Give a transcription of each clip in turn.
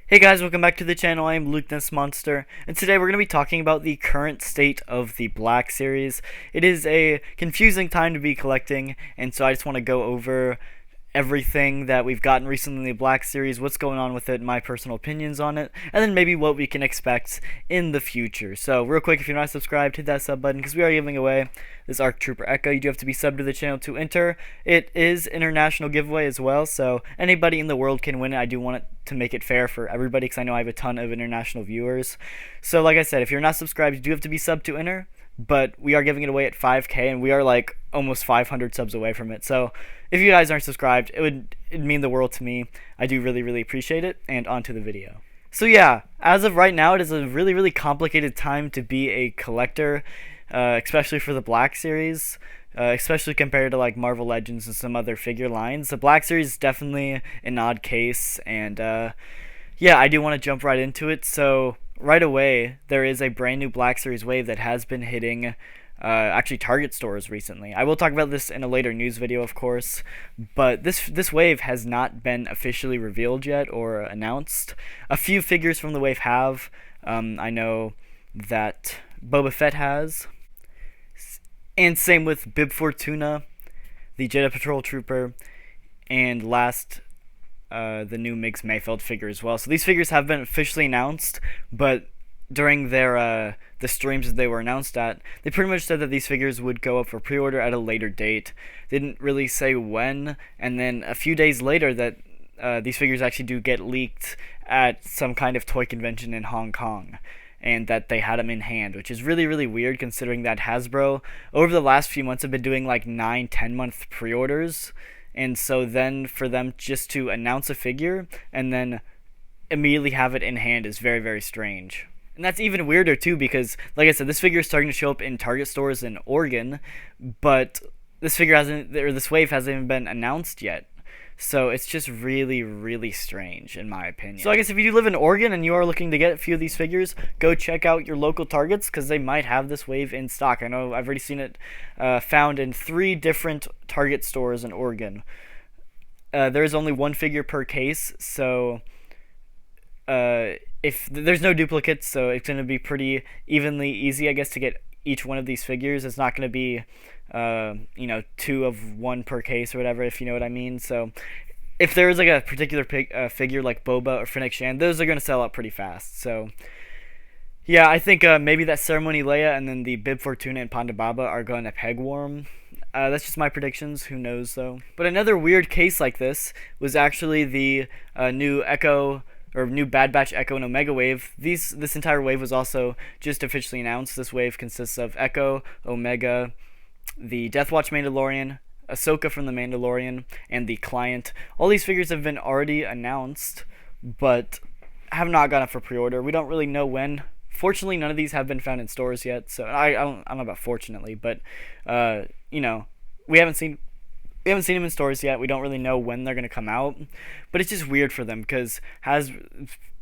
Hey guys, welcome back to the channel. I am Luke this Monster, and today we're going to be talking about the current state of the Black Series. It is a confusing time to be collecting, and so I just want to go over everything that we've gotten recently in the Black Series, what's going on with it, my personal opinions on it, and then maybe what we can expect in the future. So real quick, if you're not subscribed, hit that sub button because we are giving away this Arc Trooper Echo. You do have to be subbed to the channel to enter. It is international giveaway as well, so anybody in the world can win it. I do want it to make it fair for everybody because I know I have a ton of international viewers. So like I said, if you're not subscribed, you do have to be subbed to enter, but we are giving it away at 5K, and we are like almost 500 subs away from it. So if you guys aren't subscribed, it'd mean the world to me. I do really appreciate it, and on to the video. So yeah, as of right now, it is a really complicated time to be a collector, especially for the Black Series. Especially compared to like Marvel Legends and some other figure lines. The Black Series is definitely an odd case, and yeah, I do want to jump right into it. So right away, there is a brand new Black Series wave that has been hitting actually Target stores recently. I will talk about this in a later news video, of course, but this wave has not been officially revealed yet or announced. A few figures from the wave have. I know that Boba Fett has. And same with Bib Fortuna, the Jedi Patrol Trooper, and last, the new Migs Mayfeld figure as well. So these figures have been officially announced, but during their the streams that they were announced at, they pretty much said that these figures would go up for pre-order at a later date. They didn't really say when, and then a few days later that these figures actually do get leaked at some kind of toy convention in Hong Kong, and that they had them in hand, which is really weird considering that Hasbro over the last few months have been doing like 9-10 month pre-orders, and so then for them just to announce a figure and then immediately have it in hand is very strange. And that's even weirder too because, like I said, this figure is starting to show up in Target stores in Oregon, but this figure hasn't, or this wave hasn't even been announced yet. So it's just really strange in my opinion. So I guess if you do live in Oregon and you are looking to get a few of these figures, go check out your local Targets because they might have this wave in stock. I know I've already seen it found in 3 different Target stores in Oregon. There is only 1 figure per case, so if there's no duplicates, so it's going to be pretty evenly easy, I guess, to get each one of these figures. It's not going to be 2 of 1 per case or whatever, if you know what I mean. So if there is like a particular figure like Boba or Fennec Shand, those are going to sell out pretty fast. So yeah, I think maybe that Ceremony Leia and then the Bib Fortuna and Ponda Baba are going to peg warm. That's just my predictions. Who knows though? But another weird case like this was actually the new Echo, or new Bad Batch Echo and Omega wave. This entire wave was also just officially announced. This wave consists of Echo, Omega, the Death Watch Mandalorian, Ahsoka from the Mandalorian, and the Client. All these figures have been already announced, but have not gone up for pre-order. We don't really know when. Fortunately, none of these have been found in stores yet. So I don't know about fortunately, but we haven't seen them in stores yet. We don't really know when they're going to come out, but it's just weird for them because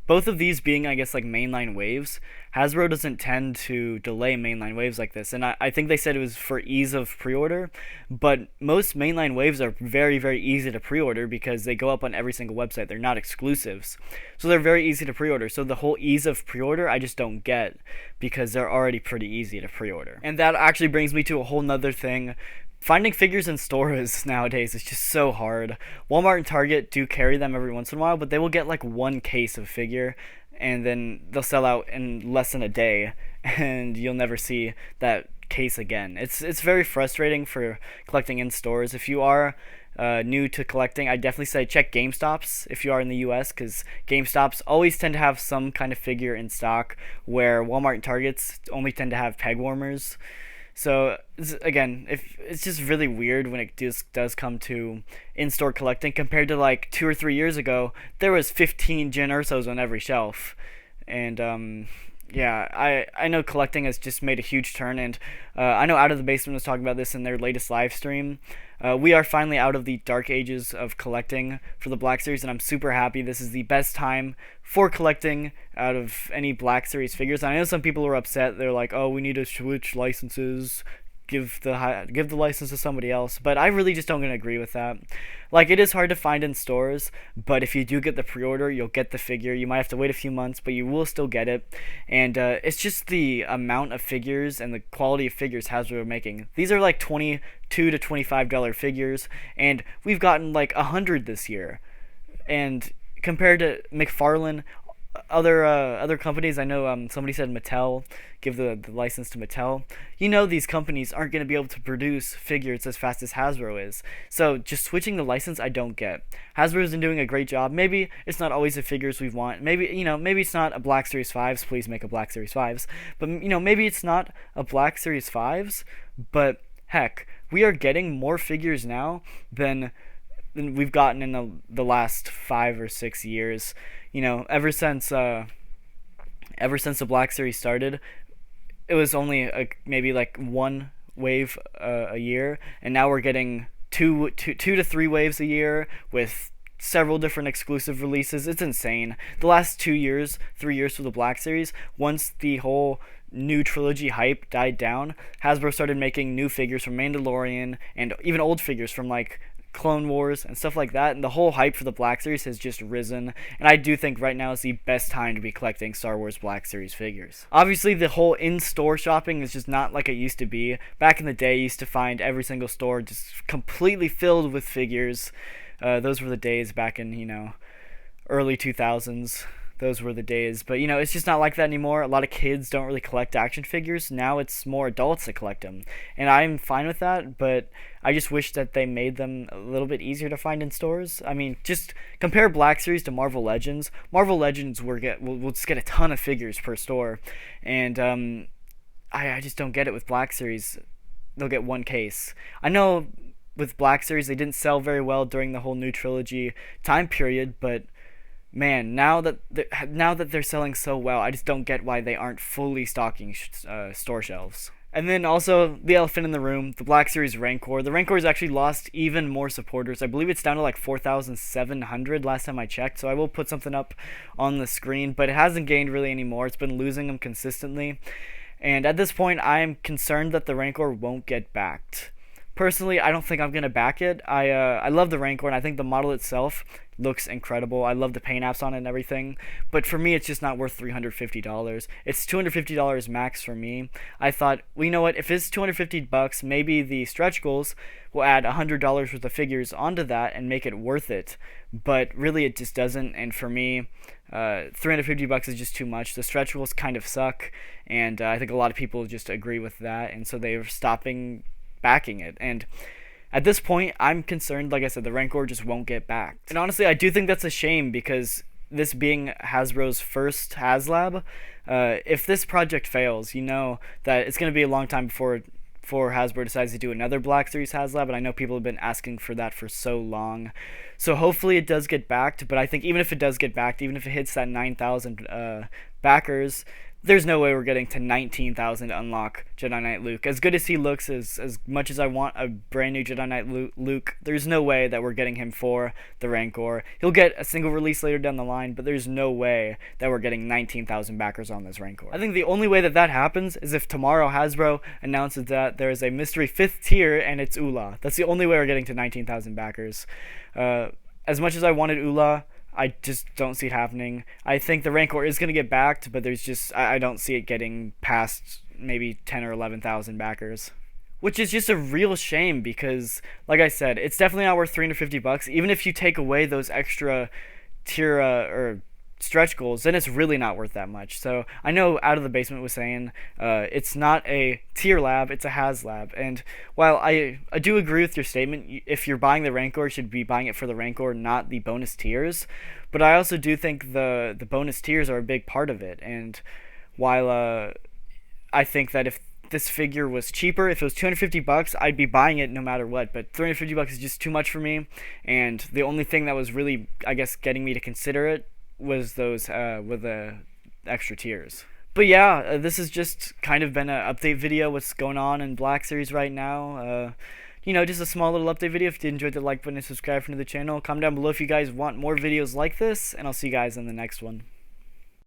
both of these being, I guess, like mainline waves, Hasbro doesn't tend to delay mainline waves like this, and I think they said it was for ease of pre-order, but most mainline waves are very easy to pre-order because they go up on every single website. They're not exclusives, so they're very easy to pre-order. So the whole ease of pre-order I just don't get because they're already pretty easy to pre-order. And that actually brings me to a whole nother thing. Finding figures in stores nowadays is just so hard. Walmart and Target do carry them every once in a while, but they will get like 1 case of figure, and then they'll sell out in less than a day, and you'll never see that case again. It's very frustrating for collecting in stores. If you are new to collecting, I definitely say check GameStops if you are in the US, because GameStops always tend to have some kind of figure in stock, where Walmart and Targets only tend to have peg warmers. So again, it's just really weird when it does come to in-store collecting compared to like 2 or 3 years ago. There was 15 Jyn Ersos on every shelf, and yeah, I know collecting has just made a huge turn, and I know Out of the Basement was talking about this in their latest live stream. We are finally out of the dark ages of collecting for the Black Series, and I'm super happy. This is the best time for collecting out of any Black Series figures. I know some people are upset. They're like, oh, we need to switch licenses. give the license to somebody else. But I really just don't gonna agree with that. Like, it is hard to find in stores, but if you do get the pre-order, you'll get the figure. You might have to wait a few months, but you will still get it. And it's just the amount of figures and the quality of figures Hasbro are making. These are like $22 to $25 figures, and we've gotten like 100 this year. And compared to McFarlane, other companies, I know somebody said Mattel, give the license to Mattel. You know, these companies aren't going to be able to produce figures as fast as Hasbro is. So just switching the license, I don't get. Hasbro's been doing a great job. Maybe it's not always the figures we want. Maybe, maybe it's not a Black Series 5s. Please make a Black Series 5s. But, maybe it's not a Black Series 5s. But heck, we are getting more figures now than we've gotten in the last 5 or 6 years. Ever since the Black Series started, it was only maybe like one wave a year, and now we're getting two to three waves a year with several different exclusive releases. It's insane. The last 3 years for the Black Series, once the whole new trilogy hype died down, Hasbro started making new figures from Mandalorian and even old figures from like Clone Wars and stuff like that, and the whole hype for the Black Series has just risen, and I do think right now is the best time to be collecting Star Wars Black Series figures. Obviously, the whole in-store shopping is just not like it used to be. Back in the day, you used to find every single store just completely filled with figures. Those were the days back in, early 2000s. Those were the days. But, it's just not like that anymore. A lot of kids don't really collect action figures. Now it's more adults that collect them. And I'm fine with that, but I just wish that they made them a little bit easier to find in stores. I mean, just compare Black Series to Marvel Legends. Marvel Legends will just get a ton of figures per store. And I just don't get it with Black Series. They'll get one case. I know with Black Series they didn't sell very well during the whole new trilogy time period, but man, now that they're selling so well, I just don't get why they aren't fully stocking store shelves. And then also the elephant in the room, the Black Series Rancor. The Rancor has actually lost even more supporters. I believe it's down to like 4,700 last time I checked, so I will put something up on the screen, but it hasn't gained really anymore. It's been losing them consistently. And at this point, I am concerned that the Rancor won't get backed. Personally, I don't think I'm going to back it. I love the Rancor, and I think the model itself looks incredible. I love the paint apps on it and everything. But for me, it's just not worth $350. It's $250 max for me. I thought, well, you know what? If it's $250, maybe the stretch goals will add $100 worth of figures onto that and make it worth it. But really, it just doesn't. And for me, $350 is just too much. The stretch goals kind of suck, and I think a lot of people just agree with that, and so they're stopping backing it. And at this point, I'm concerned, like I said, the Rancor just won't get backed. And honestly, I do think that's a shame, because this being Hasbro's first HasLab, if this project fails, you know that it's going to be a long time before Hasbro decides to do another Black Series HasLab, and I know people have been asking for that for so long. So hopefully it does get backed, but I think even if it does get backed, even if it hits that 9,000 backers, there's no way we're getting to 19,000 to unlock Jedi Knight Luke. As good as he looks, as much as I want a brand new Jedi Knight Luke, there's no way that we're getting him for the Rancor. He'll get a single release later down the line, but there's no way that we're getting 19,000 backers on this Rancor. I think the only way that happens is if tomorrow Hasbro announces that there is a mystery 5th tier and it's Ula. That's the only way we're getting to 19,000 backers. As much as I wanted Ula, I just don't see it happening. I think the Rancor is going to get backed, but I don't see it getting past maybe 10 or 11,000 backers. Which is just a real shame, because, like I said, it's definitely not worth $350. Even if you take away those extra tier or stretch goals, then it's really not worth that much. So I know Out of the Basement was saying it's not a tier lab, it's a HasLab. And while I do agree with your statement, if you're buying the Rancor, you should be buying it for the Rancor, not the bonus tiers. But I also do think the bonus tiers are a big part of it. And while I think that if this figure was cheaper, if it was $250, I'd be buying it no matter what. But $350 is just too much for me. And the only thing that was really, I guess, getting me to consider it was those with the extra tiers. But yeah, this has just kind of been an update video, what's going on in Black Series right now. Just a small little update video. If you enjoyed, the like button and subscribe to the channel. Comment down below if you guys want more videos like this, and I'll see you guys in the next one.